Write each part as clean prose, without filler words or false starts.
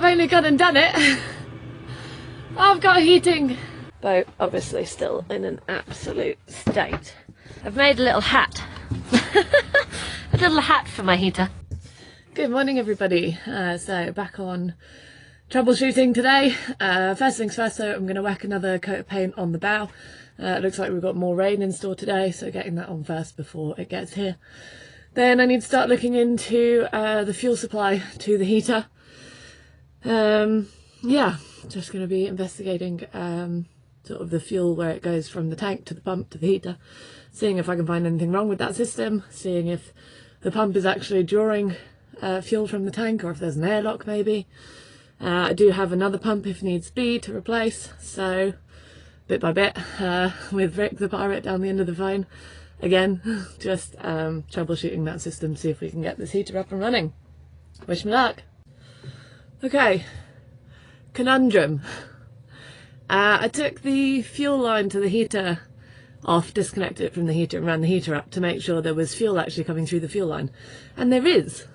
I've only gone and done it. I've got heating. Boat obviously still in an absolute state. I've made a little hat. A little hat for my heater. Good morning everybody. So back on troubleshooting today. First things first, so I'm going to whack another coat of paint on the bow. It looks like we've got more rain in store today, so getting that on first before it gets here. Then I need to start looking into the fuel supply to the heater. Yeah, just going to be investigating sort of the fuel where it goes from the tank to the pump to the heater, seeing if I can find anything wrong with that system, seeing if the pump is actually drawing fuel from the tank or if there's an airlock maybe. I do have another pump if needs be to replace, so bit by bit with Rick the pirate down the end of the phone again, just troubleshooting that system, see if we can get this heater up and running. Wish me luck. Okay, conundrum. I took the fuel line to the heater off, disconnected it from the heater and ran the heater up to make sure there was fuel actually coming through the fuel line, and there is.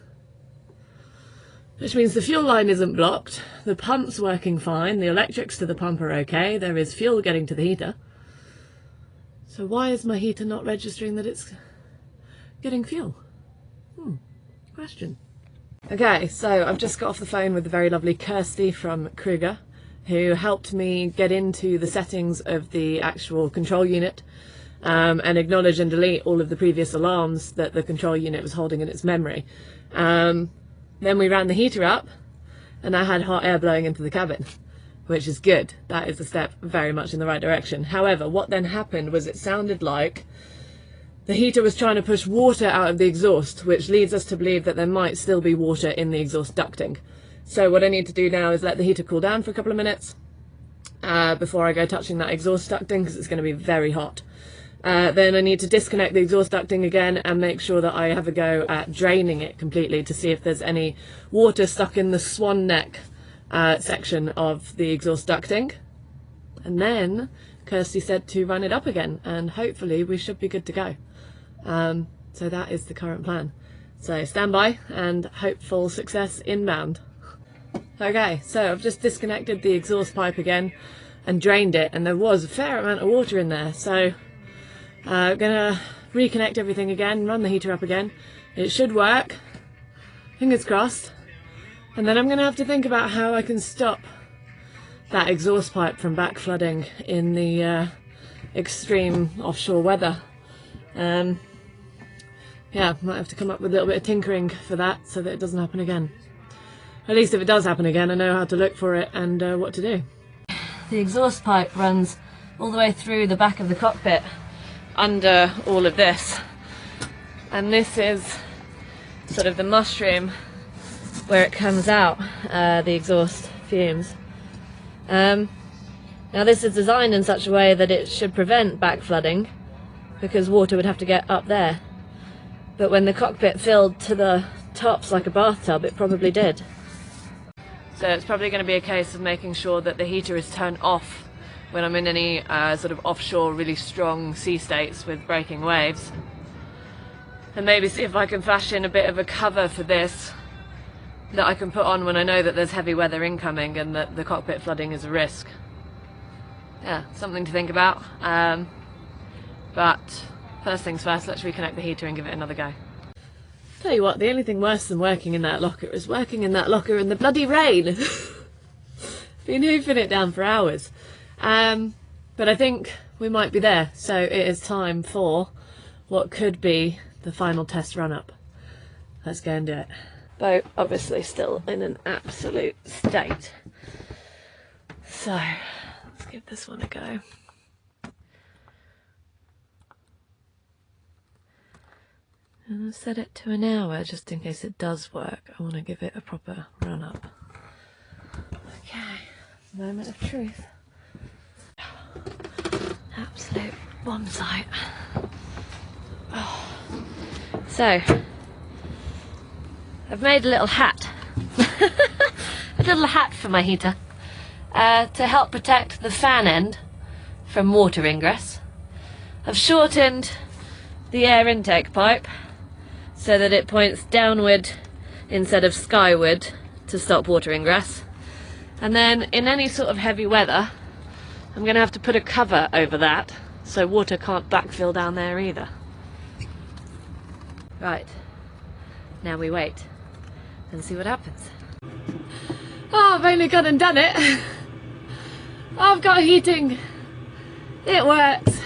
Which means the fuel line isn't blocked, the pump's working fine, the electrics to the pump are okay, there is fuel getting to the heater. So why is my heater not registering that it's getting fuel? Question. Okay, so I've just got off the phone with the very lovely Kirsty from Kruger, who helped me get into the settings of the actual control unit and acknowledge and delete all of the previous alarms that the control unit was holding in its memory. Then we ran the heater up and I had hot air blowing into the cabin, which is good. That is a step very much in the right direction. However, what then happened was it sounded like the heater was trying to push water out of the exhaust, which leads us to believe that there might still be water in the exhaust ducting. So what I need to do now is let the heater cool down for a couple of minutes before I go touching that exhaust ducting, because it's going to be very hot. Then I need to disconnect the exhaust ducting again and make sure that I have a go at draining it completely to see if there's any water stuck in the swan neck section of the exhaust ducting. And then Kirsty said to run it up again and hopefully we should be good to go. So that is the current plan. So stand by and hopeful success inbound. Okay, so I've just disconnected the exhaust pipe again and drained it, and there was a fair amount of water in there, so I'm gonna reconnect everything again, run the heater up again. It should work, fingers crossed, and then I'm gonna have to think about how I can stop that exhaust pipe from back flooding in the extreme offshore weather. Yeah, might have to come up with a little bit of tinkering for that so that it doesn't happen again. At least if it does happen again, I know how to look for it and what to do. The exhaust pipe runs all the way through the back of the cockpit under all of this, and this is sort of the mushroom where it comes out, the exhaust fumes. Now this is designed in such a way that it should prevent back flooding because water would have to get up there, but when the cockpit filled to the tops like a bathtub, it probably did. So it's probably going to be a case of making sure that the heater is turned off when I'm in any sort of offshore really strong sea states with breaking waves, and maybe see if I can fashion a bit of a cover for this that I can put on when I know that there's heavy weather incoming and that the cockpit flooding is a risk. Yeah, something to think about, but first things first, let's reconnect the heater and give it another go. Tell you what, the only thing worse than working in that locker is working in that locker in the bloody rain. Been hoofing it down for hours. But I think we might be there, so it is time for what could be the final test run-up. Let's go and do it. Boat obviously still in an absolute state. So, let's give this one a go. And I've set it to an hour just in case it does work. I want to give it a proper run up. Okay, moment of truth. Absolute bomb site. Oh. So, I've made a little hat. A little hat for my heater to help protect the fan end from water ingress. I've shortened the air intake pipe so that it points downward instead of skyward to stop water ingress. And then in any sort of heavy weather, I'm going to have to put a cover over that so water can't backfill down there either. Right, now we wait and see what happens. Oh, I've only gone and done it. I've got heating. It works.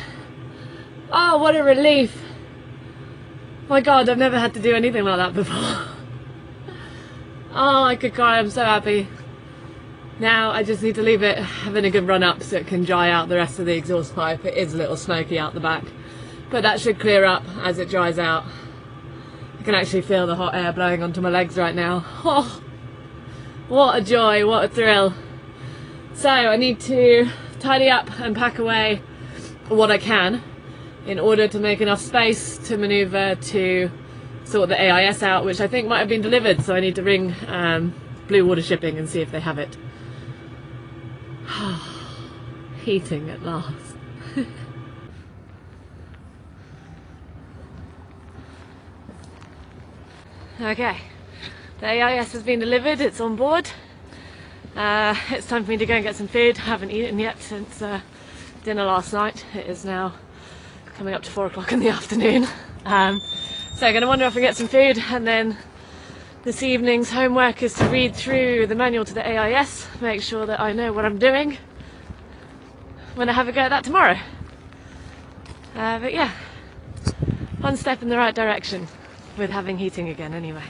Oh, what a relief. My God, I've never had to do anything like that before. Oh, I could cry, I'm so happy. Now I just need to leave it having a good run up so it can dry out the rest of the exhaust pipe. It is a little smoky out the back, but that should clear up as it dries out. I can actually feel the hot air blowing onto my legs right now. Oh, what a joy, what a thrill. So I need to tidy up and pack away what I can in order to make enough space to manoeuvre to sort the AIS out, which I think might have been delivered, so I need to ring Blue Water Shipping and see if they have it. Heating at last. Okay, the AIS has been delivered, it's on board. It's time for me to go and get some food. I haven't eaten yet since dinner last night. It is now coming up to 4 o'clock in the afternoon. So I'm going to wander off and get some food, and then this evening's homework is to read through the manual to the AIS, make sure that I know what I'm doing when I have a go at that tomorrow. But yeah, one step in the right direction with having heating again anyway.